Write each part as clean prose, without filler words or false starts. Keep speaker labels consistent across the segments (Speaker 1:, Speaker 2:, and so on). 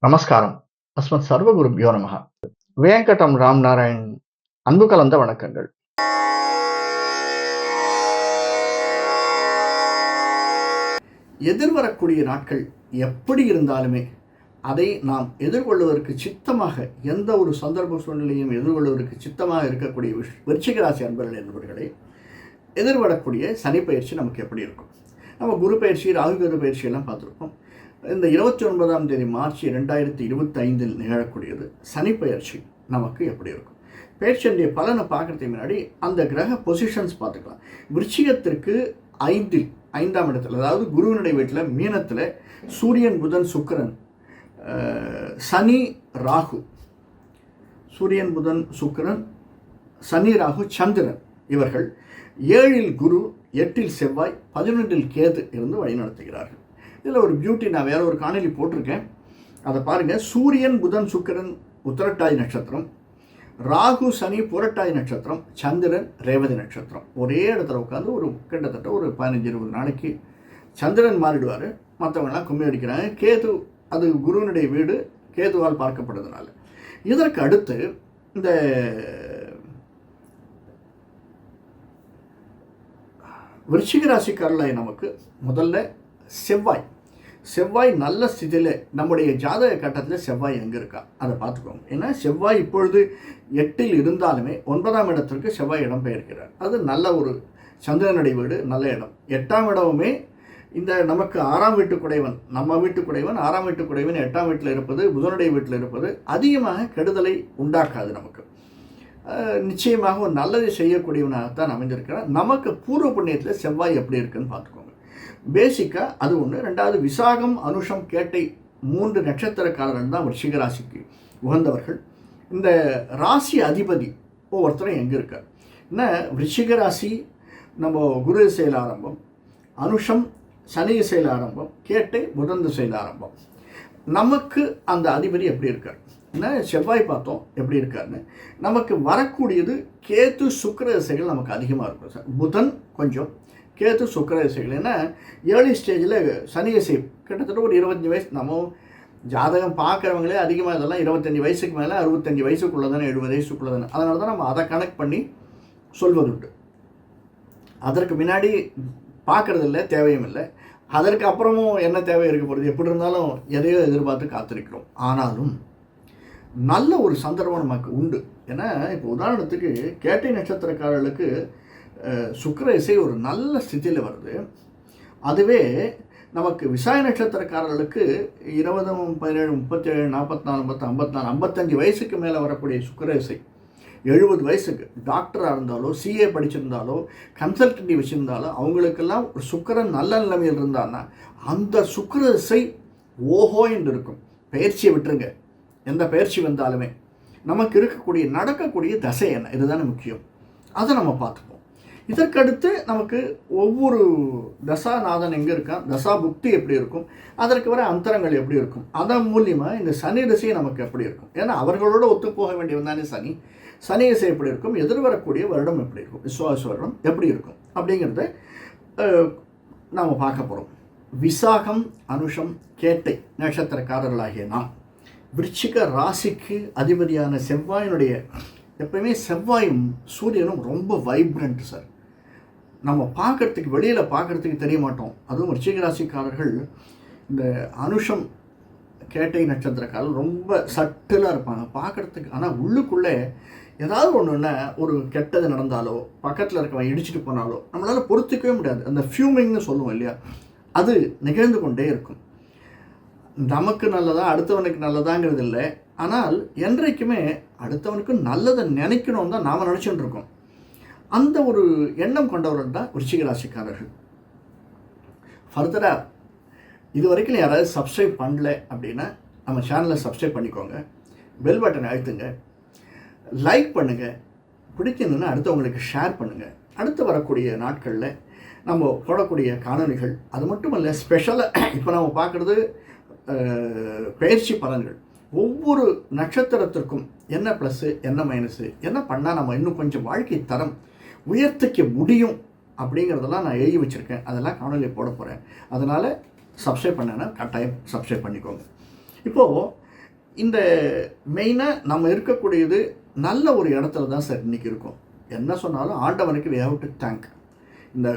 Speaker 1: நமஸ்காரம். அஸ்மத் சர்வகுருப்யோ நமஹ. வேங்கடம் ராம் நாராயண் அன்பு கலந்த வணக்கங்கள். எதிர்வரக்கூடிய நாட்கள் எப்படி இருந்தாலுமே அதை நாம் எதிர்கொள்வதற்கு சித்தமாக, எந்த ஒரு சந்தர்ப்ப சூழ்நிலையும் எதிர்கொள்வதற்கு சித்தமாக இருக்கக்கூடிய விருச்சிக ராசி அன்பர்களே, எதிர்வரக்கூடிய சனி பயிற்சி நமக்கு எப்படி இருக்கும்? நம்ம குரு பயிற்சி, ராகு கேது பயிற்சியெல்லாம் பார்த்துருக்கோம். இந்த 29ஆம் தேதி மார்ச் 2025 நிகழக்கூடியது சனி பயிற்சி நமக்கு எப்படி இருக்கும்? பயிற்சியுடைய பலனை பார்க்கறதுக்கு முன்னாடி அந்த கிரக பொசிஷன்ஸ் பார்த்துக்கலாம். விருச்சிகத்திற்கு 5ஆம் இடத்துல, அதாவது குருவினுடைய வீட்டில் மீனத்தில் சூரியன், புதன், சுக்கிரன், சனி, ராகு, சூரியன், புதன், சுக்கிரன், சனி, ராகு, சந்திரன், இவர்கள் 7இல் குரு, 8இல் செவ்வாய், 11இல் கேது இருந்து வழிநடத்துகிறார்கள். இதில் ஒரு பியூட்டி, நான் வேற ஒரு காணொலி போட்டிருக்கேன், அதை பாருங்கள். சூரியன், புதன், சுக்கிரன் உத்திரட்டாதி நட்சத்திரம், ராகு, சனி புரட்டாதி நட்சத்திரம், சந்திரன் ரேவதி நட்சத்திரம். ஒரே இடத்துல உட்காந்து ஒரு கிட்டத்தட்ட ஒரு 15-20 நாளைக்கு சந்திரன் மாறிடுவார், மற்றவங்களாம் கும்மி அடிக்கிறாங்க. கேது, அது குருவினுடைய வீடு, கேதுவால் பார்க்கப்படுறதுனால. இதற்கு அடுத்து இந்த விருச்சிக ராசிக்காரர்கள் நமக்கு முதல்ல செவ்வாய் நல்ல ஸ்திதியில், நம்முடைய ஜாதக கட்டத்தில் செவ்வாய் எங்கே இருக்கா அதை பார்த்துக்கோங்க. ஏன்னா செவ்வாய் இப்பொழுது 8இல் இருந்தாலுமே 9ஆம் இடத்திற்கு செவ்வாய் இடம் பெயர்க்கிறார். அது நல்ல ஒரு சந்திரனுடைய வீடு, நல்ல இடம். 8ஆம் இடமுமே இந்த நமக்கு 6ஆம் வீட்டுக்குடையவன், நம்ம வீட்டுக்குடையவன் 6ஆம் வீட்டுக்குடையவன் 8ஆம் வீட்டில் இருப்பது, புதனுடைய வீட்டில் இருப்பது அதிகமாக கெடுதலை உண்டாக்காது. நமக்கு நிச்சயமாக ஒரு நல்லதை செய்யக்கூடியவனாகத்தான் அமைஞ்சிருக்கிறார். நமக்கு பூர்வ புண்ணியத்தில் செவ்வாய் எப்படி இருக்குன்னு பார்த்துக்கோங்க. பேசிக்காக அது ஒன்று. ரெண்டாவது, விசாகம், அனுஷம், கேட்டை 3 நட்சத்திரக்காரர்கள் தான் விருச்சிக ராசிக்கு உகந்தவர்கள். இந்த ராசி அதிபதி ஒவ்வொருத்தரும் எங்கே இருக்கார்? என்ன, விருச்சிக ராசி நம்ம குரு திசையில் ஆரம்பம், அனுஷம் சனி திசையில் ஆரம்பம், கேட்டை புதன் திசையில் ஆரம்பம். நமக்கு அந்த அதிபதி எப்படி இருக்கார்? என்ன, செவ்வாய் பார்த்தோம் எப்படி இருக்காருன்னு. நமக்கு வரக்கூடியது கேது சுக்கிர திசைகள் நமக்கு அதிகமாக இருக்கும் சார். புதன் கொஞ்சம், கேது சுக்கிர திசைகள். ஏன்னா ஏர்லி ஸ்டேஜில் சனி திசை கிட்டத்தட்ட ஒரு 25 வயசு, நம்ம ஜாதகம் பார்க்குறவங்களே அதிகமாக இதெல்லாம் 25 வயசுக்கு மேலே, 65 வயசுக்குள்ளே தானே, 70 வயசுக்குள்ளே தானே. அதனால தான் நம்ம அதை கனெக்ட் பண்ணி சொல்வதுண்டு. அதற்கு முன்னாடி பார்க்குறதில்ல, தேவையும் இல்லை. அதற்கு அப்புறமும் என்ன தேவை இருக்க போகிறது? எப்படி இருந்தாலும் எதையோ எதிர்பார்த்து காத்திருக்கிறோம். ஆனாலும் நல்ல ஒரு சந்தர்ப்பம் நமக்கு உண்டு. ஏன்னா இப்போ உதாரணத்துக்கு கேட்டை நட்சத்திரக்காரர்களுக்கு சுக்கிர திசை ஒரு நல்ல ஸ்திதியில் வருது. அதுவே நமக்கு விசாய நட்சத்திரக்காரர்களுக்கு 20, 17, 37, 44, 54, 55 வயசுக்கு மேலே வரக்கூடிய சுக்கிர திசை 70 வயசுக்கு டாக்டராக இருந்தாலோ, சிஏ படிச்சிருந்தாலோ, கன்சல்டன்டி வச்சுருந்தாலோ, அவங்களுக்கெல்லாம் ஒரு சுக்கிரன் நல்ல நிலைமையில் இருந்தான்னா அந்த சுக்கிர திசை ஓஹோ என்று இருக்கும். பயிற்சியை விட்டுருங்க, எந்த பயிற்சி வந்தாலுமே நமக்கு இருக்கக்கூடிய நடக்கக்கூடிய தசை என்ன, இதுதானே முக்கியம். அதை நம்ம பார்த்துப்போம். இதற்கடுத்து நமக்கு ஒவ்வொரு தசாநாதன் எங்கே இருக்கான், தசா புக்தி எப்படி இருக்கும், அதற்கு வர அந்தரங்கள் எப்படி இருக்கும், அதன் மூலியமாக இந்த சனி திசை நமக்கு எப்படி இருக்கும். ஏன்னா அவர்களோட ஒத்து போக வேண்டியவன் தானே சனி. சனி திசை எப்படி இருக்கும், எதிர்வரக்கூடிய வருடம் எப்படி இருக்கும், விஸ்வாச வருடம் எப்படி இருக்கும் அப்படிங்கிறத நாம் பார்க்க போகிறோம். விசாகம், அனுஷம், கேட்டை நட்சத்திரக்காரர்களாகிய நாம் விருச்சிக ராசிக்கு அதிபதியான செவ்வாயினுடைய, எப்பவுமே செவ்வாயும் சூரியனும் ரொம்ப வைப்ரண்ட் சார். நம்ம பார்க்குறதுக்கு, வெளியில் பார்க்குறதுக்கு தெரிய மாட்டோம். அதுவும் விருச்சிக ராசிக்காரர்கள் இந்த அனுஷம் கேட்டை நட்சத்திரக்காரர்கள் ரொம்ப சட்டிலாக இருப்பாங்க பார்க்குறதுக்கு. ஆனால் உள்ளுக்குள்ளே ஏதாவது ஒன்றுன்னா, ஒரு கெட்டது நடந்தாலோ, பக்கத்தில் இருக்கவன் இடிச்சிட்டு போனாலோ நம்மளால் பொறுத்துக்கவே முடியாது. அந்த ஃபியூமிங்னு சொல்லுவோம் இல்லையா, அது நிகழ்ந்து கொண்டே இருக்கும். நமக்கு நல்லதா அடுத்தவனுக்கு நல்லதாங்கிறது இல்லை, ஆனால் என்றைக்குமே அடுத்தவனுக்கு நல்லதை நினைக்கணும் தான் நாம் நினச்சிட்டு இருக்கோம். அந்த ஒரு எண்ணம் கொண்டவர்கள் தான் விருச்சிக ராசிக்காரர்கள். ஃபர்தராக இது வரைக்கும் யாராவது சப்ஸ்கிரைப் பண்ணல அப்படின்னா நம்ம சேனலை சப்ஸ்கிரைப் பண்ணிக்கோங்க, பெல் பட்டனை அழுத்துங்க, லைக் பண்ணுங்கள், பிடிக்கணுன்னா அடுத்தவங்களுக்கு ஷேர் பண்ணுங்கள். அடுத்து வரக்கூடிய நாட்களில் நம்ம போடக்கூடிய காணொலிகள் அது மட்டும் இல்லை, ஸ்பெஷலாக இப்போ நம்ம பார்க்குறது பயிற்சி பலன்கள். ஒவ்வொரு நட்சத்திரத்திற்கும் என்ன ப்ளஸ்ஸு, என்ன மைனஸு, என்ன பண்ணால் நம்ம இன்னும் கொஞ்சம் வாழ்க்கை தரம் உயர்த்திக்க முடியும் அப்படிங்கிறதெல்லாம் நான் எழுதி வச்சுருக்கேன். அதெல்லாம் காணொலி போட போகிறேன். அதனால் சப்ஸ்கிரைப் பண்ணேன்னா கட்டாயம் சப்ஸ்கிரைப் பண்ணிக்கோங்க. இப்போது இந்த மெயினாக நம்ம இருக்கக்கூடியது நல்ல ஒரு இடத்துல தான் சார் இன்றைக்கி இருக்கும். என்ன சொன்னாலும் ஆண்டவனுக்கு we have to thank. இந்த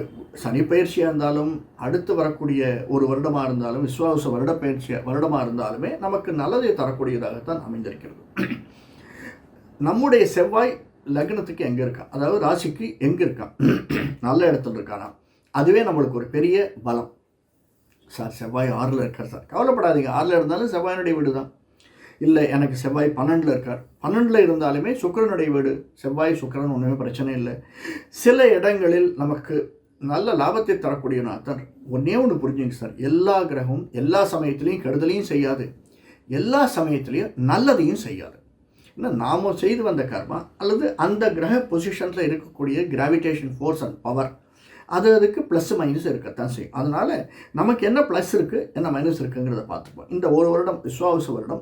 Speaker 1: சனி பயிற்சியாக இருந்தாலும் அடுத்து வரக்கூடிய ஒரு வருடமாக இருந்தாலும் விஸ்வாச வருடமாக இருந்தாலுமே நமக்கு நல்லதை தரக்கூடியதாகத்தான் அமைந்திருக்கிறது. நம்முடைய செவ்வாய் லக்னத்துக்கு எங்கே இருக்கான், அதாவது ராசிக்கு எங்கே இருக்கான், நல்ல இடத்துல இருக்கானா, அதுவே நம்மளுக்கு ஒரு பெரிய பலம். சார் செவ்வாய் 6ல் இருக்கார் சார், கவலைப்படாதீங்க. 6ல் இருந்தாலும் செவ்வாயினுடைய வீடு தான். இல்லை எனக்கு செவ்வாய் 12ல் இருக்கார், 12ல் இருந்தாலுமே சுக்கிரனுடைய வீடு. செவ்வாய் சுக்கிரன் ஒன்றுமே பிரச்சனை இல்லை. சில இடங்களில் நமக்கு நல்ல லாபத்தை தரக்கூடியனா தான். ஒன்றே ஒன்று புரிஞ்சுங்க சார், எல்லா கிரகமும் எல்லா சமயத்துலேயும் கெடுதலையும் செய்யாது, எல்லா சமயத்துலேயும் நல்லதையும் செய்யாது. இன்னும் நாம் செய்து வந்த கர்மா அல்லது அந்த கிரக பொசிஷனில் இருக்கக்கூடிய கிராவிடேஷன் ஃபோர்ஸ் அண்ட் பவர் அதுக்கு ப்ளஸ் மைனஸ் இருக்கத்தான் செய்யும். அதனால் நமக்கு என்ன ப்ளஸ் இருக்குது என்ன மைனஸ் இருக்குங்கிறத பார்த்துப்போம். இந்த ஒரு வருடம் விஸ்வாவச வருடம்,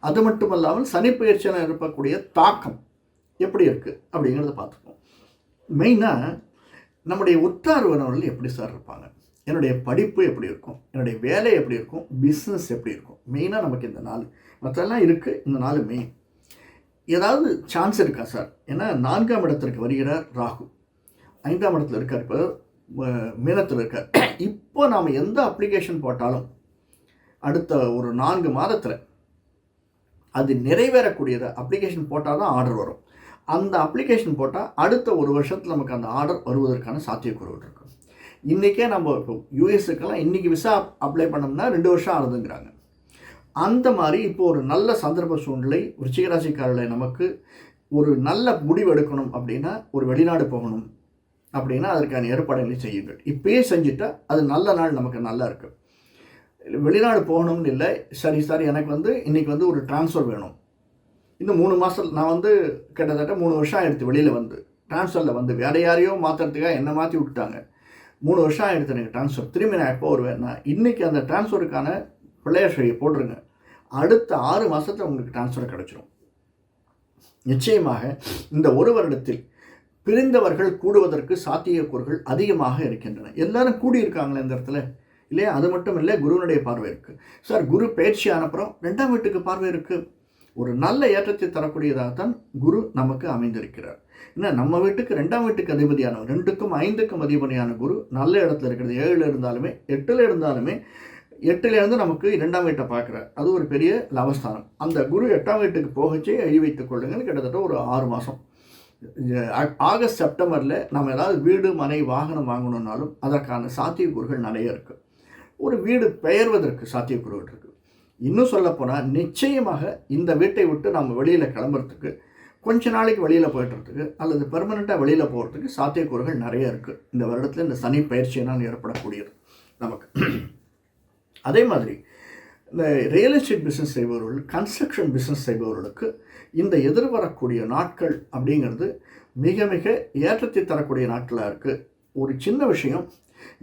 Speaker 1: அது மட்டும் இல்லாமல் சனி பயிற்சியில் இருக்கக்கூடிய தாக்கம் எப்படி இருக்குது அப்படிங்கிறத பார்த்துப்போம். மெயினாக நம்முடைய உற்றார் உறவினர்கள் எப்படி சார் இருப்பாங்க, என்னுடைய படிப்பு எப்படி இருக்கும், என்னுடைய வேலை எப்படி இருக்கும், பிஸ்னஸ் எப்படி இருக்கும், மெயினாக நமக்கு இந்த நாள் மற்றெல்லாம் இருக்குது. இந்த நாள் மெயின். ஏதாவது சான்ஸ் இருக்கா சார்? ஏன்னா 4ஆம் இடத்திற்கு வருகிறார் ராகு, 5ஆம் இடத்துல இருக்கார், இப்போ மீனத்தில் இருக்கார். இப்போ நாம் எந்த அப்ளிகேஷன் போட்டாலும் அடுத்த ஒரு 4 மாதத்தில் அது நிறைவேறக்கூடியதை அப்ளிகேஷன் போட்டால் தான் ஆர்டர் வரும். அந்த அப்ளிகேஷன் போட்டால் அடுத்த ஒரு வருஷத்தில் நமக்கு அந்த ஆர்டர் வருவதற்கான சாத்தியக்கூறுகள் இருக்கும். இன்றைக்கே நம்ம இப்போ யூஎஸ்க்கெல்லாம் இன்றைக்கி விசா அப்ளை பண்ணோம்னா 2 வருஷம் ஆகுதுங்கிறாங்க. அந்த மாதிரி இப்போ ஒரு நல்ல சந்தர்ப்ப சூழ்நிலை விருச்சிகராசிக்காரர்களை நமக்கு ஒரு நல்ல முடிவு எடுக்கணும் அப்படின்னா, ஒரு வெளிநாடு போகணும் அப்படின்னா அதற்கான ஏற்பாடுகளை செய்யுங்கள். இப்பயே செஞ்சுட்டா அது நல்ல நாள் நமக்கு நல்லா இருக்குது. வெளிநாடு போகணும்னு இல்லை, சரி சார் எனக்கு இன்றைக்கி ஒரு ட்ரான்ஸ்ஃபர் வேணும், இன்னும் 3 மாதம் நான் கிட்டத்தட்ட 3 வருஷம் ஆகிடுது வெளியில் ட்ரான்ஸ்ஃபரில் வேறு யாரையோ மாற்றுறதுக்காக என்னை மாற்றி விட்டுட்டாங்க. 3 வருஷம் ஆகிடுது எனக்கு ட்ரான்ஸ்ஃபர், திரும்பி நான் எப்போ வருவேன்னா இன்றைக்கி அந்த ட்ரான்ஸ்ஃபருக்கான பிள்ளையார் சொல்லியை போட்டுருங்க, அடுத்த 6 மாதத்தில் உங்களுக்கு ட்ரான்ஸ்ஃபர் கிடச்சிரும். நிச்சயமாக இந்த ஒரு வருடத்தில் பிரிந்தவர்கள் கூடுவதற்கு சாத்தியக்கூறுகள் அதிகமாக இருக்கின்றன. எல்லாரும் கூடியிருக்காங்களே இந்த இடத்துல இல்லையா? அது மட்டும் இல்லை, குருவனுடைய பார்வை இருக்குது சார். குரு பயிற்சி அனுப்புகிறோம், 2ஆம் வீட்டுக்கு பார்வை இருக்குது. ஒரு நல்ல ஏற்றத்தை தரக்கூடியதாகத்தான் குரு நமக்கு அமைந்திருக்கிறார். ஏன்னா நம்ம வீட்டுக்கு 2ஆம் வீட்டுக்கு அதிபதியானவர், 2க்கும் 5க்கும் அதிபதியான குரு நல்ல இடத்துல இருக்கிறது. 7ல் இருந்தாலுமே 8ல் இருந்தாலுமே 8லேருந்து நமக்கு 2ஆம் வீட்டை பார்க்குறார். அது ஒரு பெரிய லாபஸ்தானம். அந்த குரு 8ஆம் வீட்டுக்கு போகச்சே எழுதி வைத்துக் கொள்ளுங்கள். கிட்டத்தட்ட ஒரு 6 மாதம், ஆகஸ்ட் செப்டம்பரில் நம்ம ஏதாவது வீடு மனை வாகனம் வாங்கணுன்னாலும் அதற்கான சாத்தியக்கூறுகள் நிறைய இருக்குது. ஒரு வீடு பெயர்வதற்கு சாத்தியக்கூறுகள் இருக்குது. இன்னும் சொல்லப்போனால் நிச்சயமாக இந்த வீட்டை விட்டு நம்ம வெளியில் கிளம்புறதுக்கு, கொஞ்ச நாளைக்கு வெளியில் போய்ட்டுறதுக்கு அல்லது பெர்மனெண்ட்டாக வெளியில் போகிறதுக்கு சாத்தியக்கூறுகள் நிறைய இருக்குது. இந்த வருடத்தில் இந்த சனி பயிற்சியினால் ஏற்படக்கூடியது நமக்கு. அதே மாதிரி இந்த ரியல் எஸ்டேட் பிஸ்னஸ் செய்பவர்கள், கன்ஸ்ட்ரக்ஷன் பிஸ்னஸ் செய்பவர்களுக்கு இந்த எதிர்வரக்கூடிய நாட்கள் அப்படிங்கிறது மிக மிக ஏற்றத்தை தரக்கூடிய நாட்களாக இருக்குது. ஒரு சின்ன விஷயம்,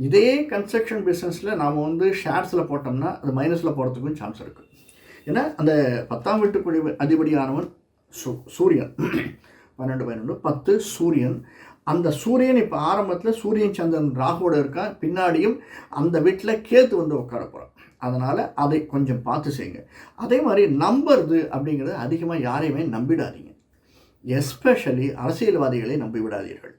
Speaker 1: இதே கன்ஸ்ட்ரக்ஷன் பிஸ்னஸில் நாம் ஷேர்ஸில் போட்டோம்னா அது மைனஸில் போகிறதுக்கும் சான்ஸ் இருக்குது. ஏன்னா அந்த 10ஆம் வீட்டுக்குரிய அதிபதியானவன் சூரியன், 12 10 சூரியன். அந்த சூரியன் இப்போ ஆரம்பத்தில் சூரியன் சந்திரன் ராகுவோடு இருக்கான், பின்னாடியும் அந்த வீட்டில் கேத்து உட்கார போகிறான். அதனால் அதை கொஞ்சம் பார்த்து செய்யுங்க. அதே மாதிரி நம்புறது அப்படிங்கிறது அதிகமாக யாரையுமே நம்பிடாதீங்க. எஸ்பெஷலி அரசியல்வாதிகளை நம்பி விடாதீர்கள்.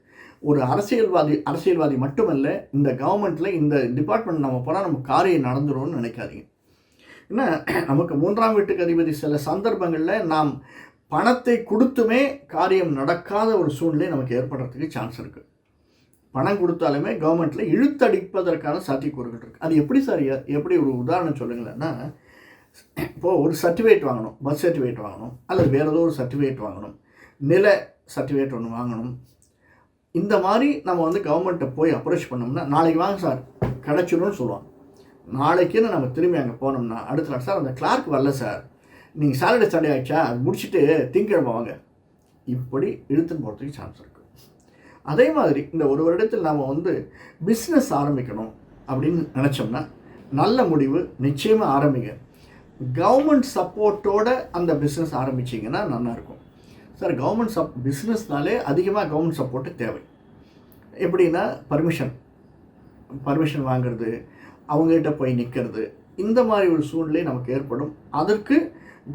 Speaker 1: ஒரு அரசியல்வாதி மட்டுமல்ல, இந்த கவர்மெண்ட்டில் இந்த டிபார்ட்மெண்ட் நம்ம போனால் நம்ம காரியம் நடந்துரும்னு நினைக்காதீங்க. ஏன்னா நமக்கு 3ஆம் வீட்டுக்கு அதிபதி சில சந்தர்ப்பங்களில் நாம் பணத்தை கொடுத்துமே காரியம் நடக்காத ஒரு சூழ்நிலை நமக்கு ஏற்படுறதுக்கு சான்ஸ் இருக்குது. பணம் கொடுத்தாலுமே கவர்மெண்ட்டில் இழுத்தடிப்பதற்கான சாத்தியக்கூறுகள் இருக்குது. அது எப்படி சார், எப்படி ஒரு உதாரணம் சொல்லுங்களேன்னா, இப்போது ஒரு சர்டிஃபிகேட் வாங்கணும், பர்த் சர்டிஃபிகேட் வாங்கணும் அல்லது வேறு ஏதோ ஒரு சர்டிஃபிகேட் வாங்கணும், நில சர்டிஃபிகேட் ஒன்று வாங்கணும். இந்த மாதிரி நம்ம கவர்மெண்ட்டை போய் அப்ரோச் பண்ணோம்னா, நாளைக்கு வாங்க சார் கிடச்சிடும்னு சொல்லுவாங்க. நாளைக்குன்னு நம்ம திரும்பி அங்கே போனோம்னா அடுத்த நாள், சார் அந்த கிளார்க் வரல சார், நீங்கள் சாட்டர்டே சண்டே ஆகிடுச்சா, அது முடிச்சுட்டு திங்கக்கிழமை வாங்க, இப்படி இழுத்துன்னு போகிறதுக்கு சான்ஸ் இருக்குது. அதே மாதிரி இந்த ஒரு வருடத்தில் நாம் பிஸ்னஸ் ஆரம்பிக்கணும் அப்படின்னு நினச்சோம்னா நல்ல முடிவு நிச்சயமாக ஆரம்பிங்க. கவர்மெண்ட் சப்போர்ட்டோட அந்த பிஸ்னஸ் ஆரம்பிச்சிங்கன்னா நல்லாயிருக்கும். சார் கவர்மெண்ட் பிஸ்னஸ்னாலே அதிகமாக கவர்மெண்ட் சப்போர்ட்டு தேவை. எப்படின்னா பர்மிஷன் வாங்கிறது, அவங்ககிட்ட போய் நிற்கிறது, இந்த மாதிரி ஒரு சூழ்நிலை நமக்கு ஏற்படும். அதற்கு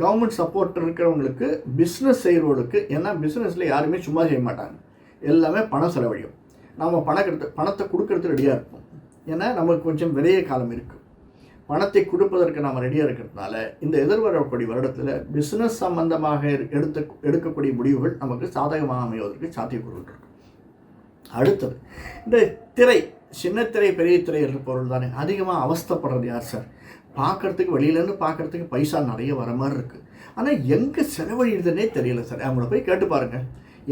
Speaker 1: கவர்மெண்ட் சப்போர்ட் இருக்கிறவங்களுக்கு, பிஸ்னஸ் செய்கிறவங்களுக்கு, ஏன்னா பிஸ்னஸில் யாருமே சும்மா செய்ய மாட்டாங்க, எல்லாமே பணம் செலவழியும். நாம் பணத்தை கொடுக்கறது ரெடியாக இருப்போம். ஏன்னா நமக்கு கொஞ்சம் விரைய காலம் இருக்குது. பணத்தை கொடுப்பதற்கு நாம் ரெடியாக இருக்கிறதுனால இந்த எதிர்வரக்கூடிய வருடத்தில் பிஸ்னஸ் சம்பந்தமாக எடுக்கக்கூடிய முடிவுகள் நமக்கு சாதகமாக அமைவதற்கு சாத்தியக்கூறுகள் இருக்கு. அடுத்தது இந்த திரை, சின்ன திரை பெரிய திரை என்ற பொருள் தானே அதிகமாக அவஸ்தைப்படுறது யார் சார்? பார்க்குறதுக்கு வெளியிலேருந்து பார்க்குறதுக்கு பைசா நிறைய வர மாதிரி இருக்குது, ஆனால் எங்கே செலவழியுதுன்னே தெரியல சார். அவங்கள போய் கேட்டு பாருங்கள்,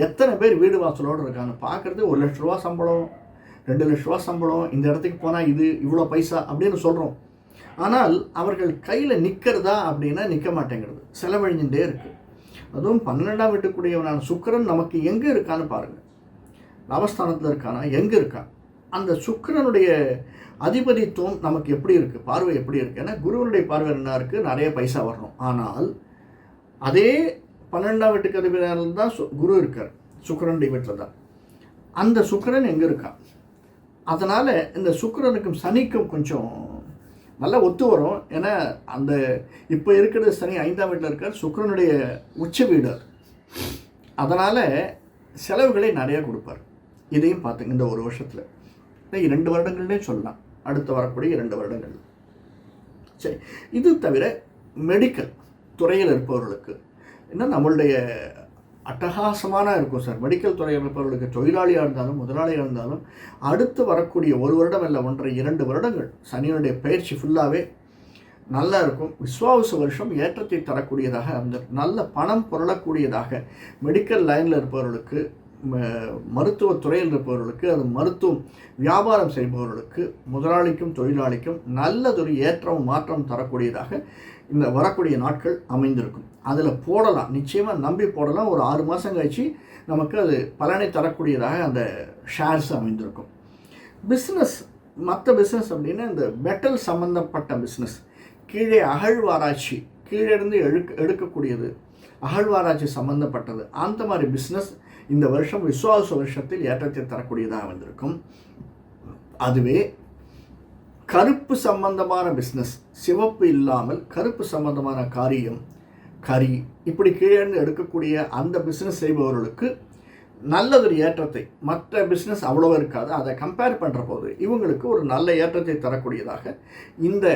Speaker 1: எத்தனை பேர் வீடு வாசலோடு இருக்காங்க. பார்க்குறது 1 லட்ச ரூபா சம்பளம், 2 லட்ச ரூபா சம்பளம், இந்த இடத்துக்கு போனால் இது இவ்வளோ பைசா அப்படின்னு சொல்கிறோம். ஆனால் அவர்கள் கையில் நிற்கிறதா அப்படின்னா நிற்க மாட்டேங்கிறது, செலவழிஞ்சுட்டே இருக்குது. அதுவும் 12ஆம் வீட்டுக்குரியவனான சுக்கிரன் நமக்கு எங்கே இருக்கான்னு பாருங்கள். லாபஸ்தானத்தில் இருக்கானா, எங்கே இருக்கான்? அந்த சுக்கிரனுடைய அதிபதித்துவம் நமக்கு எப்படி இருக்குது, பார்வை எப்படி இருக்குது? ஏன்னா குருவனுடைய பார்வை என்ன இருக்குது, நிறைய பைசா வரணும். ஆனால் அதே 12ஆம் வீட்டுக்கு அதிபதியால் தான் குரு இருக்கார், சுக்கிரனுடைய வீட்டில் தான். அந்த சுக்கிரன் எங்கே இருக்கான்? அதனால் இந்த சுக்கிரனுக்கும் சனிக்கும் கொஞ்சம் நல்லா ஒத்து வரும். ஏன்னா அந்த இப்போ இருக்கிற சனி 5ஆம் வீட்டில் இருக்கார், சுக்கிரனுடைய உச்ச வீடு. அதனால் செலவுகளை நிறையா கொடுப்பார். இதையும் பார்த்துங்க இந்த ஒரு வருஷத்தில், 2 வருடங்கள்னே சொல்லலாம், அடுத்து வரக்கூடிய 2 வருடங்கள். சரி, இது தவிர மெடிக்கல் துறையில் இருப்பவர்களுக்கு இன்னும் நம்மளுடைய அட்டகாசமான இருக்கும் சார். மெடிக்கல் துறையில் இருப்பவர்களுக்கு தொழிலாளியாக இருந்தாலும் முதலாளியாக இருந்தாலும் அடுத்து வரக்கூடிய 1 வருடம் இல்லை 1.5 2 வருடங்கள் சனியுடைய பயிற்சி ஃபுல்லாகவே நல்லா இருக்கும். விஸ்வாவச வருஷம் ஏற்றத்தை தரக்கூடியதாக, அந்த நல்ல பணம் புரளக்கூடியதாக மெடிக்கல் லைனில் இருப்பவர்களுக்கு, மருத்துவத்துறையில் இருப்பவர்களுக்கு, அது மருத்துவம் வியாபாரம் செய்பவர்களுக்கு, முதலாளிக்கும் தொழிலாளிக்கும் நல்லதொரு ஏற்றம் மாற்றம் தரக்கூடியதாக இந்த வரக்கூடிய நாட்கள் அமைந்திருக்கும். அதில் போடலாம், நிச்சயமாக நம்பி போடலாம். ஒரு 6 மாதம் கழிச்சு நமக்கு அது பலனை தரக்கூடியதாக அந்த ஷேர்ஸ் அமைந்திருக்கும். பிஸ்னஸ், மற்ற பிஸ்னஸ் அப்படின்னா இந்த மெட்டல் சம்மந்தப்பட்ட பிஸ்னஸ், கீழே அகழ்வாராய்ச்சி, கீழே இருந்து எடுக்கக்கூடியது, அகழ்வாராய்ச்சி சம்மந்தப்பட்டது, அந்த மாதிரி பிஸ்னஸ் இந்த வருஷம் விஸ்வாச வருஷத்தில் ஏற்றத்தை தரக்கூடியதாக வந்திருக்கும். அதுவே கருப்பு சம்பந்தமான பிஸ்னஸ், சிவப்பு இல்லாமல் கருப்பு சம்பந்தமான காரியம், கறி, இப்படி கீழே இருந்து எடுக்கக்கூடிய அந்த பிஸ்னஸ் செய்பவர்களுக்கு நல்லதொரு ஏற்றத்தை, மற்ற பிஸ்னஸ் அவ்வளோ இருக்காது, அதை கம்பேர் பண்ணுற போது இவங்களுக்கு ஒரு நல்ல ஏற்றத்தை தரக்கூடியதாக இந்த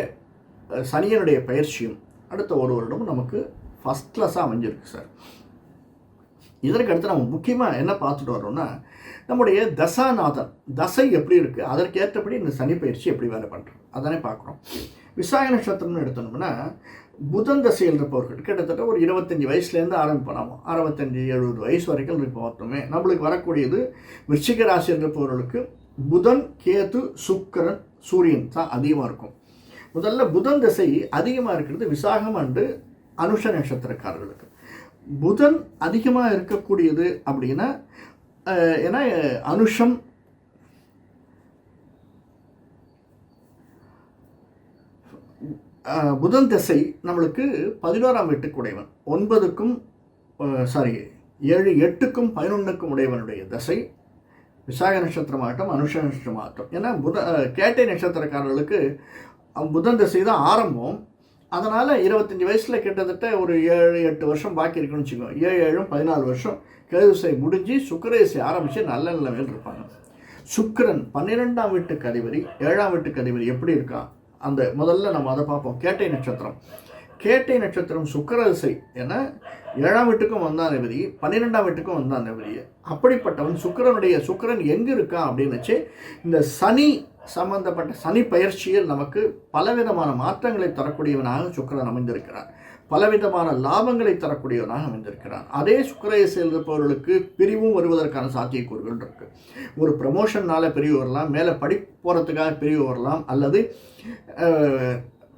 Speaker 1: சனியனுடைய பயிற்சியும் அடுத்த 1 வருடமும் நமக்கு ஃபஸ்ட் கிளாஸாக அமைஞ்சிருக்கு சார். இதற்கு அடுத்து நம்ம முக்கியமாக என்ன பார்த்துட்டு வரோம்னா, நம்முடைய தசாநாதன் தசை எப்படி இருக்குது, அதற்கு ஏற்றபடி இந்த சனி பயிற்சி எப்படி வேலை பண்ணுறோம் அதானே பார்க்குறோம். விசாக நட்சத்திரம்னு எடுத்தோம்னா புதன் தசையில் இருப்பவர்கள் கிட்டத்தட்ட ஒரு 25 வயசுலேருந்து ஆரம்பிப்போம். 65-70 வயசு வரைக்கும் பார்த்தோமே நம்மளுக்கு வரக்கூடியது விருச்சிக ராசியில் இருப்பவர்களுக்கு புதன், கேது, சுக்கிரன், சூரியன் தான் அதிகமாக இருக்கும். முதல்ல புதன் தசை அதிகமாக இருக்கிறது விசாகம் அண்டு அனுஷ நட்சத்திரக்காரர்களுக்கு. புதன் அதிகமாக இருக்கக்கூடியது அப்படின்னா, ஏன்னா அனுஷம், புதன் திசை நம்மளுக்கு 11ஆம் வீட்டுக்கு உடையவன், 9க்கும் 7, 8க்கும் 11க்கும் உடையவனுடைய தசை விசாக நட்சத்திரமாகட்டும் அனுஷ நட்சத்திரமாகட்டும். ஏன்னா கேட்டை நட்சத்திரக்காரர்களுக்கு புதன் திசை தான் ஆரம்பம். அதனால் 25 வயசில் கிட்டத்தட்ட ஒரு 7-8 வருஷம் பாக்கி இருக்குன்னு வச்சுக்கோங்க. 7-7 14 வருஷம் கேதுசை முடிஞ்சு சுக்கிரசை ஆரம்பித்து நல்ல நிலைமையில் இருப்பாங்க. சுக்கிரன் 12ஆம் வீட்டுக்கு அதிபதி, 7ஆம் வீட்டுக்கு அதிபதி எப்படி இருக்கான், அந்த முதல்ல நம்ம அதை பார்ப்போம். கேட்டை நட்சத்திரம், கேட்டை நட்சத்திரம் சுக்கிரசை, ஏன்னா 7ஆம் வீட்டுக்கும் வந்தான் அதிபதி, 12ஆம் வீட்டுக்கும் வந்தான் அதிபதி. அப்படிப்பட்டவன் சுக்கிரன் எங்கே இருக்கான் அப்படின்னு வச்சு இந்த சனி சம்பந்தப்பட்ட சனி பயிற்சியில் நமக்கு பலவிதமான மாற்றங்களை தரக்கூடியவனாக சுக்கிரன் அமைந்திருக்கிறான், பலவிதமான லாபங்களை தரக்கூடியவனாக அமைந்திருக்கிறான். அதே சுக்கிரசையில் இருப்பவர்களுக்கு பிரிவும் வருவதற்கான சாத்தியக்கூறுகள் இருக்குது. ஒரு ப்ரமோஷன்னால் பிரிவு வரலாம், மேலே போகிறதுக்காக பிரிவு வரலாம், அல்லது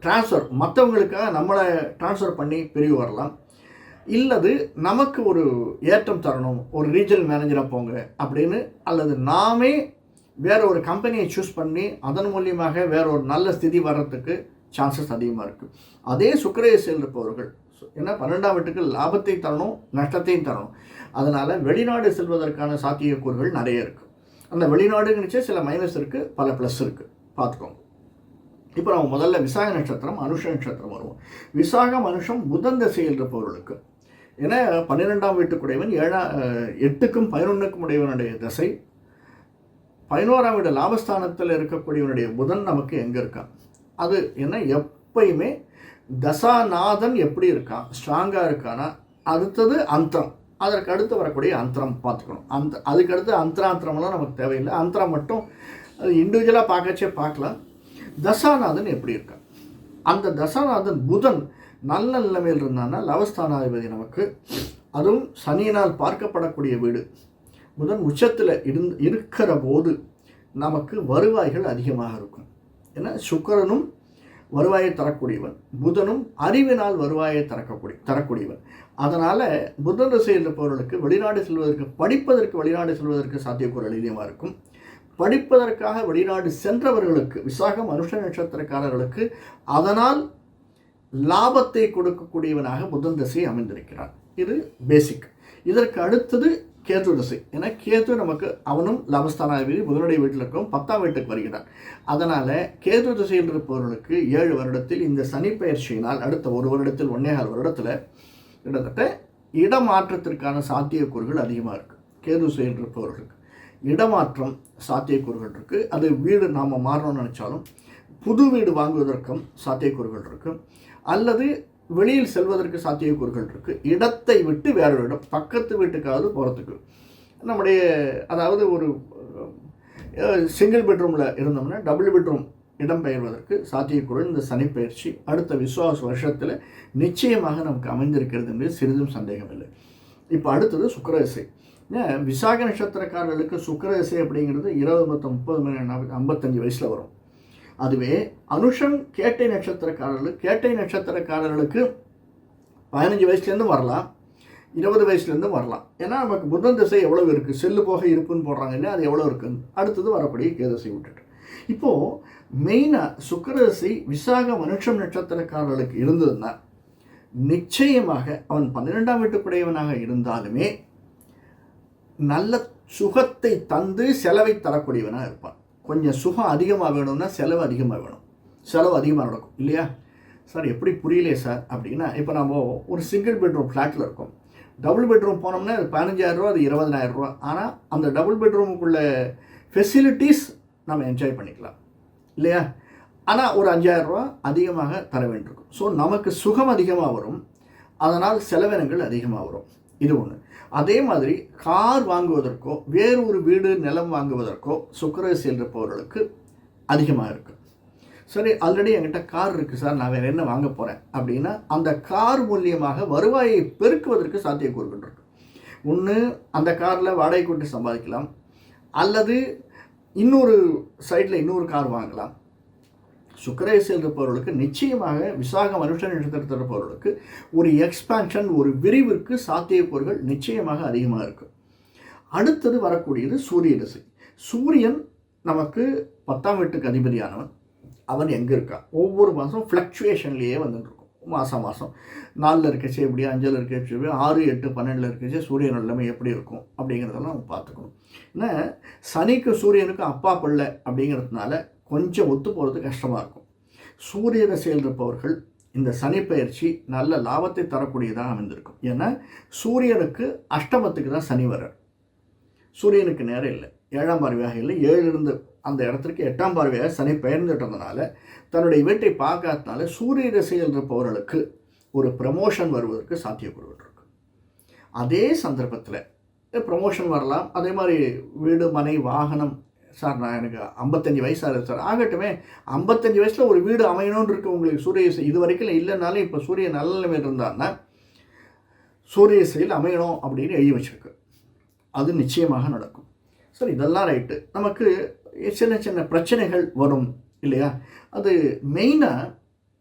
Speaker 1: ட்ரான்ஸ்ஃபர் மற்றவங்களுக்காக நம்மளை ட்ரான்ஸ்ஃபர் பண்ணி பிரிவு வரலாம், இல்லது நமக்கு ஒரு ஏற்றம் தரணும், ஒரு ரீஜனல் மேனேஜராக போங்க அப்படின்னு, அல்லது நாமே வேற ஒரு கம்பெனியை சூஸ் பண்ணி அதன் மூலியமாக வேற ஒரு நல்ல ஸ்திதி வர்றதுக்கு சான்சஸ் அதிகமாக இருக்குது. அதே சுக்கிரசையில் இருப்பவர்கள், ஏன்னா 12ஆம் வீட்டுக்கு லாபத்தை தரணும், நஷ்டத்தையும் தரணும். அதனால் வெளிநாடு செல்வதற்கான சாத்தியக்கூறுகள் நிறைய இருக்குது. அந்த வெளிநாடுன்னு நினச்சா சில மைனஸ் இருக்குது, பல ப்ளஸ் இருக்குது, பார்த்துக்கோங்க. இப்போ நம்ம முதல்ல விசாக நட்சத்திரம் அனுஷ நட்சத்திரம் வருவோம். விசாகம் அனுஷம் புதன் திசையில் இருப்பவர்களுக்கு, ஏன்னா 12ஆம் வீட்டுக்குடையவன் 8க்கும் 11க்கும் உடையவனுடைய திசை, 11ஆம் வீடு லாபஸ்தானத்தில் இருக்கக்கூடியவனுடைய புதன் நமக்கு எங்கே இருக்கான், அது என்ன எப்பயுமே தசாநாதன் எப்படி இருக்கான், ஸ்ட்ராங்காக இருக்கானா, அடுத்தது அந்தரம், அதற்கு அடுத்து வரக்கூடிய அந்தரம் பார்த்துக்கணும். அதுக்கடுத்து அந்தராந்திரமெல்லாம் நமக்கு தேவையில்லை, அந்தரம் மட்டும் அது இண்டிவிஜுவலாக பார்க்கலாம். தசாநாதன் எப்படி இருக்கான், அந்த தசாநாதன் புதன் நல்ல நிலைமையில் இருந்தான்னா லவஸ்தானாதிபதி நமக்கு, அதுவும் சனியினால் பார்க்கப்படக்கூடிய வீடு, புதன் உச்சத்தில் இருக்கிற போது நமக்கு வருவாய்கள் அதிகமாக இருக்கும். ஏன்னா சுக்கிரனும் வருவாயை தரக்கூடியவன், புதனும் அறிவினால் வருவாயை தரக்கூடியவன். அதனால் புதன் திசையில் இருப்பவர்களுக்கு வெளிநாடு செல்வதற்கு, படிப்பதற்கு வெளிநாடு செல்வதற்கு சாத்தியக்கூறு அதிகமாக இருக்கும். படிப்பதற்காக வெளிநாடு சென்றவர்களுக்கு, விசாகம் அனுஷ நட்சத்திரக்காரர்களுக்கு அதனால் லாபத்தை கொடுக்கக்கூடியவனாக புதன் திசை அமைந்திருக்கிறார். இது பேசிக். இதற்கு அடுத்தது கேது திசை. ஏன்னா கேது நமக்கு அவனும் லாபஸ்தானாதிபதி, புதனுடைய வீட்டில் இருக்கும், 10ஆம் வீட்டுக்கு வருகிறார். அதனால் கேது திசையில் இருப்பவர்களுக்கு 7 வருடத்தில் இந்த சனி பயிற்சியினால் அடுத்த 1 வருடத்தில் 1.25 வருடத்தில் கிட்டத்தட்ட இடமாற்றத்திற்கான சாத்தியக்கூறுகள் அதிகமாக இருக்குது. கேது திசையில் இருப்பவர்களுக்கு இடமாற்றம் சாத்தியக்கூறுகள் இருக்குது. அது வீடு நாம் மாறணும்னு நினச்சாலும் புது வீடு வாங்குவதற்கும் சாத்தியக்கூறுகள் இருக்குது, அல்லது வெளியில் செல்வதற்கு சாத்தியக்கூறுகள் இருக்குது. இடத்தை விட்டு வேறொரு இடம், பக்கத்து வீட்டுக்காவது போகிறதுக்கு, நம்முடைய அதாவது ஒரு சிங்கிள் பெட்ரூமில் இருந்தோம்னா டபுள் பெட்ரூம் இடம் பெயர்வதற்கு சாத்தியக்கூறுகள் இந்த சனி பயிற்சி அடுத்த விசுவாச வருஷத்தில் நிச்சயமாக நமக்கு அமைந்திருக்கிறது என்று சிறிதும் சந்தேகம் இல்லை. இப்போ அடுத்தது சுக்கிர திசை. விசாக நட்சத்திரக்காரர்களுக்கு சுக்கிர திசை அப்படிங்கிறது 20, 30, 55 வயசில் வரும். அதுவே அனுஷம் கேட்டை நட்சத்திரக்காரர்களுக்கு 15 வயசுலேருந்து வரலாம், 20 வயசுலேருந்து வரலாம். ஏன்னா நமக்கு புதன் திசை எவ்வளோ இருக்குது, செல்லு போக இருப்புன்னு போடுறாங்க இல்லையா, அது எவ்வளோ இருக்குன்னு அடுத்தது வரக்கூடிய கேதசை விட்டுட்டு. இப்போது மெயினாக சுக்கிர திசை விசாக அனுஷம் நட்சத்திரக்காரர்களுக்கு இருந்ததுன்னா நிச்சயமாக அவன் 12ஆம் வீட்டுக்குடையவனாக இருந்தாலுமே நல்ல சுகத்தை தந்து செலவை தரக்கூடியவனாக இருப்பான். கொஞ்சம் சுகம் அதிகமாக வேணும்னா செலவு அதிகமாக வேணும், செலவு அதிகமாக நடக்கும் இல்லையா சார்? எப்படி புரியலையே சார் அப்படின்னா, இப்போ நம்ம ஒரு சிங்கிள் பெட்ரூம் ஃப்ளாட்டில் இருக்கோம், டபுள் பெட்ரூம் போனோம்னா அது 15,000 ரூபா, அது 20,000 ரூபா. ஆனால் அந்த டபுள் பெட்ரூமுக்குள்ள ஃபெசிலிட்டிஸ் நம்ம என்ஜாய் பண்ணிக்கலாம் இல்லையா? ஆனால் ஒரு 5,000 ரூபா அதிகமாக தர வேண்டியிருக்கும். ஸோ நமக்கு சுகம் அதிகமாக வரும், அதனால் செலவினங்கள் அதிகமாக வரும். இது ஒன்று. அதே மாதிரி கார் வாங்குவதற்கோ வேறு ஒரு வீடு நிலம் வாங்குவதற்கோ சுக்கிர திசையில் இருப்பவர்களுக்கு அதிகமாக இருக்குது. சரி, ஆல்ரெடி என்கிட்ட கார் இருக்குது சார், நான் வேறு என்ன வாங்க போகிறேன் அப்படின்னா அந்த கார் மூலியமாக வருவாயை பெருக்குவதற்கு சாத்தியக்கூறுகள் இருக்குது. ஒன்று அந்த காரில் வாடகை கூட்டி சம்பாதிக்கலாம், அல்லது இன்னொரு சைடில் இன்னொரு கார் வாங்கலாம். சுக்கிர திசையில் இருப்பவர்களுக்கு நிச்சயமாக விசாகம் அனுஷ நட்சத்திரத்தில் இருப்பவர்களுக்கு ஒரு எக்ஸ்பான்ஷன், ஒரு விரிவிற்கு சாத்தியக்கூறுகள் நிச்சயமாக அதிகமாக இருக்குது. அடுத்தது வரக்கூடியது சூரிய திசை. சூரியன் நமக்கு 10ஆம் வீட்டுக்கு அதிபதியானவன். அவன் எங்கே இருக்கான்? ஒவ்வொரு மாதம் ஃப்ளக்சுவேஷன்லேயே வந்துட்டு இருக்கும். மாதம் 4 இருக்கச்சு எப்படி, 5 இருக்கச்சு எப்படி, 6, 8, 12 இருக்கச்சு சூரியன் எல்லாமே எப்படி இருக்கும் அப்படிங்கிறதெல்லாம் நம்ம பார்த்துக்கணும். ஏன்னா சனிக்கு சூரியனுக்கு அப்பா பிள்ளை அப்படிங்கிறதுனால கொஞ்சம் ஒத்து போகிறது கஷ்டமாக இருக்கும். சூரிய திசையில் இருப்பவர்கள் இந்த சனி பயிற்சி நல்ல லாபத்தை தரக்கூடியதாக அமைந்திருக்கும். ஏன்னா சூரியனுக்கு அஷ்டமத்துக்கு தான் சனி வர்றார், சூரியனுக்கு நேரம் இல்லை, 7ஆம் பார்வையாக இல்லை, 7 இருந்து அந்த இடத்திற்கு 8ஆம் பார்வையாக சனி பெயர்ந்துட்டதுனால தன்னுடைய வீட்டை பார்க்காதனால சூரிய திசையில் இருப்பவர்களுக்கு ஒரு ப்ரமோஷன் வருவதற்கு சாத்தியக்கூறுகள் இருக்கு. அதே சந்தர்ப்பத்தில் ப்ரமோஷன் வரலாம். அதே மாதிரி வீடு, மனை, வாகனம். சார் நான் எனக்கு 55 வயசாக சார், ஆகட்டுமே 55 வயசில் ஒரு வீடு அமையணும்னு இருக்குது உங்களுக்கு. சூரிய திசை இது வரைக்கும் இல்லைனாலும் இப்போ சூரிய நல்ல நிலைமையில் இருந்தாருன்னா சூரிய திசையில் அமையணும் அப்படின்னு எழுதி வச்சிருக்கு, அது நிச்சயமாக நடக்கும். சார் இதெல்லாம் ரைட்டு. நமக்கு சின்ன சின்ன பிரச்சனைகள் வரும் இல்லையா? அது மெயினாக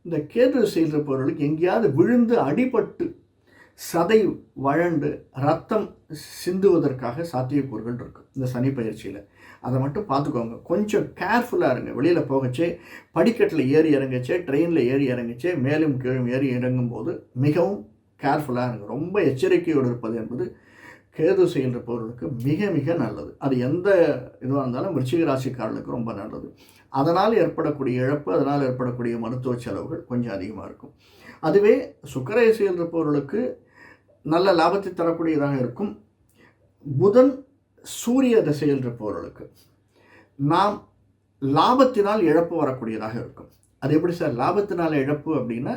Speaker 1: இந்த கேது திசையில் இருப்பவர்களுக்கு எங்கேயாவது விழுந்து அடிபட்டு சதை வழண்டு ரத்தம் சிந்துவதற்காக சாத்தியக்கூறுகள் இருக்குது இந்த சனி பயிற்சியில். அதை மட்டும் பார்த்துக்கோங்க, கொஞ்சம் கேர்ஃபுல்லாக இருங்க. வெளியில் போகச்சே, படிக்கட்டில் ஏறி இறங்கச்சே, ட்ரெயினில் ஏறி இறங்கச்சே, மேலும் கீழும் ஏறி இறங்கும்போது மிகவும் கேர்ஃபுல்லாக இருங்க. ரொம்ப எச்சரிக்கையோடு இருப்பது என்பது கேது திசையில் இருப்பவர்களுக்கு மிக மிக நல்லது. அது எந்த இதுவாக இருந்தாலும் விருச்சிக ராசிக்காரர்களுக்கு ரொம்ப நல்லது. அதனால் ஏற்படக்கூடிய இழப்பு, அதனால் ஏற்படக்கூடிய மருத்துவ செலவுகள் கொஞ்சம் அதிகமாக இருக்கும். அதுவே சுக்கிரதசையில் இருப்பவர்களுக்கு நல்ல லாபத்தை தரக்கூடியதாக இருக்கும். புதன் சூரிய திசையில் இருப்பவர்களுக்கு நாம் லாபத்தினால் இழப்பு வரக்கூடியதாக இருக்கும். அது எப்படி சார் லாபத்தினால் இழப்பு அப்படின்னா,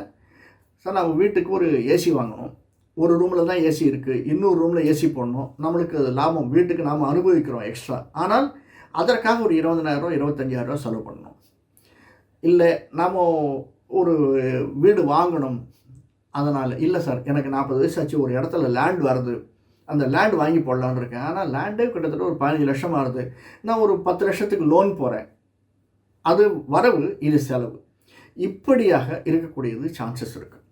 Speaker 1: சார் நம்ம வீட்டுக்கு ஒரு ஏசி வாங்கணும், ஒரு ரூமில் தான் ஏசி இருக்குது, இன்னொரு ரூமில் ஏசி போடணும், நம்மளுக்கு அது லாபம், வீட்டுக்கு நாம் அனுபவிக்கிறோம் எக்ஸ்ட்ரா. ஆனால் அதற்காக ஒரு 20,000 25,000 செலவு பண்ணணும். இல்லை நாம் ஒரு வீடு வாங்கணும், அதனால் இல்லை சார் எனக்கு 40 வயசு ஆச்சு, ஒரு இடத்துல லேண்ட் வருது, அந்த லேண்ட் வாங்கி போடலான்னு இருக்கேன், ஆனால் லேண்டே கிட்டத்தட்ட ஒரு 15 லட்சம் ஆகுது, நான் ஒரு 10 லட்சத்துக்கு லோன் போகிறேன், அது வரவு, இது செலவு. இப்படியாக இருக்கக்கூடியது சான்சஸ் இருக்குது.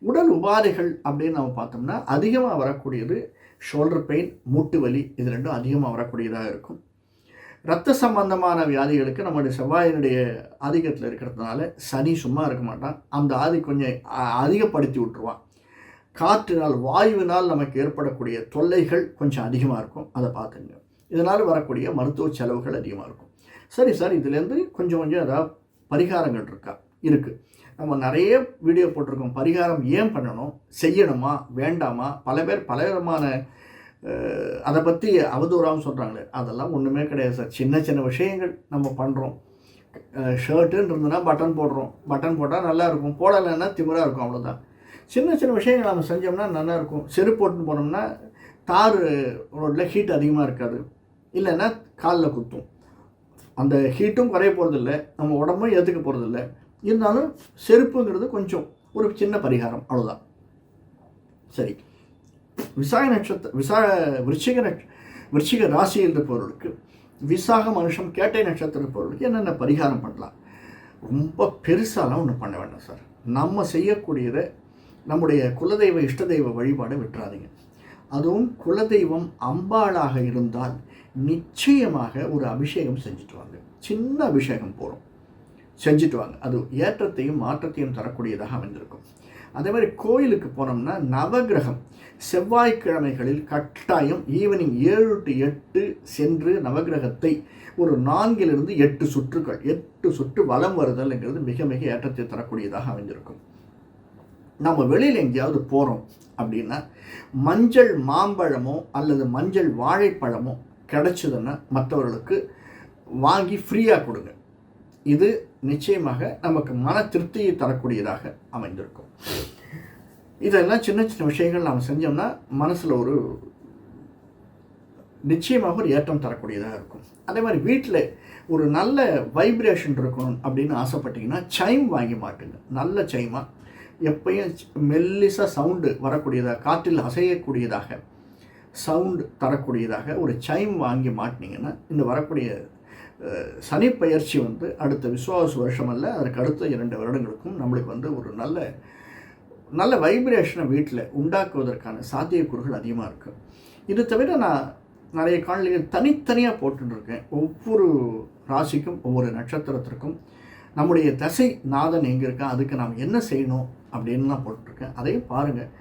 Speaker 1: உடல் உபாதைகள் அப்படின்னு நம்ம பார்த்தோம்னா அதிகமாக வரக்கூடியது ஷோல்டர் பெயின், மூட்டு வலி, இது ரெண்டும் அதிகமாக வரக்கூடியதாக இருக்கும். இரத்த சம்பந்தமான வியாதிகளுக்கு நம்மளுடைய செவ்வாயினுடைய ஆதிக்கத்தில் இருக்கிறதுனால சனி சும்மா இருக்க மாட்டான், அந்த ஆதி கொஞ்சம் அதிகப்படுத்தி விட்டுருவான். காற்றினால், வாயுவினால் நமக்கு ஏற்படக்கூடிய தொல்லைகள் கொஞ்சம் அதிகமாக இருக்கும், அதை பார்த்துங்க. இதனால் வரக்கூடிய மருத்துவ செலவுகள் அதிகமாக இருக்கும். சரி சார், இதுலேருந்து கொஞ்சம் ஏதாவது பரிகாரங்கள் இருக்குது. நம்ம நிறைய வீடியோ போட்டிருக்கோம். பரிகாரம் ஏன் பண்ணணும், செய்யணுமா வேண்டாமா, பல பேர் பல விதமான அதை பற்றி அவதூறாகவும் சொல்கிறாங்களே, அதெல்லாம் ஒன்றுமே கிடையாது சார். சின்ன சின்ன விஷயங்கள் நம்ம பண்ணுறோம். ஷர்ட்டுன்னு இருந்ததுன்னா பட்டன் போடுறோம், பட்டன் போட்டால் நல்லாயிருக்கும், போடலைன்னா திமிராக இருக்கும், அவ்வளோதான். சின்ன சின்ன விஷயங்கள் நம்ம செஞ்சோம்னா நல்லாயிருக்கும். செருப்பு போட்டுன்னு போனோம்னா தார் ரோட்டில் ஹீட் அதிகமாக இருக்காது, இல்லைன்னா காலில் குத்தும். அந்த ஹீட்டும் குறைய போகிறதில்ல, நம்ம உடம்பும் ஏற்றுக்க போகிறதில்ல. இருந்தாலும் செருப்புங்கிறது கொஞ்சம் ஒரு சின்ன பரிகாரம், அவ்வளோதான். சரி, விருச்சிக ராசியில் இருப்பவர்களுக்கு, விசாக மனுஷம் கேட்டை நட்சத்திரம் இருப்பவர்களுக்கு என்னென்ன பரிகாரம் பண்ணலாம்? ரொம்ப பெருசாலாம் ஒன்றும் பண்ண வேண்டாம் சார். நம்ம செய்யக்கூடியதை நம்முடைய குலதெய்வ இஷ்ட தெய்வ வழிபாடை விட்டுறாதீங்க. அதுவும் குலதெய்வம் அம்பாளாக இருந்தால் நிச்சயமாக ஒரு அபிஷேகம் செஞ்சுட்டு வாங்க. சின்ன அபிஷேகம் போகிறோம், செஞ்சுட்டு வாங்க. அது ஏற்றத்தையும் மாற்றத்தையும் தரக்கூடியதாக அமைந்திருக்கும். அதே மாதிரி கோயிலுக்கு போனோம்னா நவகிரகம் செவ்வாய்க்கிழமைகளில் கட்டாயம் ஈவினிங் 7 to 8 சென்று நவகிரகத்தை ஒரு 4 to 8 சுற்றுகள் 8 சுற்று வலம் வருதல்ங்கிறது மிக மிக ஏற்றத்தை தரக்கூடியதாக அமைந்திருக்கும். நம்ம வெளியில் எங்கேயாவது போகிறோம் அப்படின்னா மஞ்சள் மாம்பழமோ அல்லது மஞ்சள் வாழைப்பழமோ கிடைச்சதுன்னா மற்றவர்களுக்கு வாங்கி ஃப்ரீயாக கொடுங்க. இது நிச்சயமாக நமக்கு மன திருப்தியை தரக்கூடியதாக அமைந்திருக்கும். இதெல்லாம் சின்ன சின்ன விஷயங்கள் நாம் செஞ்சோம்னா மனசில் ஒரு நிச்சயமாக ஒரு ஏற்றம் தரக்கூடியதாக இருக்கும். அதே மாதிரி வீட்டில் ஒரு நல்ல வைப்ரேஷன் இருக்கணும் அப்படின்னு ஆசைப்பட்டீங்கன்னா சைம் வாங்கி மாட்டுங்க. நல்ல சைமாக எப்பயும் மெல்லிசாக சவுண்டு வரக்கூடியதாக, காற்றில் அசையக்கூடியதாக சவுண்டு தரக்கூடியதாக ஒரு சைம் வாங்கி மாட்டினீங்கன்னா இந்த வரக்கூடிய சனி பயிற்சி அடுத்த விசுவாச வருஷம் அல்ல, அதற்கு அடுத்த 2 வருடங்களுக்கும் நம்மளுக்கு ஒரு நல்ல வைப்ரேஷனை வீட்டில் உண்டாக்குவதற்கான சாத்தியக்கூறுகள் அதிகமாக இருக்குது. இது தவிர நான் நிறைய காணொளிகள் தனித்தனியாக போட்டுருக்கேன். ஒவ்வொரு ராசிக்கும் ஒவ்வொரு நட்சத்திரத்திற்கும் நம்முடைய தசை நாதன் எங்கே இருக்கா, அதுக்கு நாம் என்ன செய்யணும் அப்படின்லாம் போட்டுருக்கேன். அதையும் பாருங்கள்.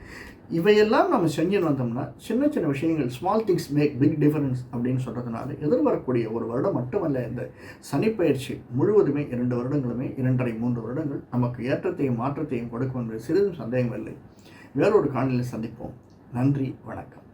Speaker 1: இவையெல்லாம் நம்ம செஞ்சுன்னு வந்தோம்னா சின்ன சின்ன விஷயங்கள், small things make big difference அப்படின்னு சொல்கிறதுனால எதிர்வரக்கூடிய ஒரு வருடம் மட்டுமல்ல, இந்த சனிப்பயிற்சி முழுவதுமே 2 வருடங்களுமே 2.5 3 வருடங்கள் நமக்கு ஏற்றத்தையும் மாற்றத்தையும் கொடுக்கும் என்பது சிறிதும் சந்தேகம் இல்லை. வேறொரு காணொளியில் சந்திப்போம். நன்றி, வணக்கம்.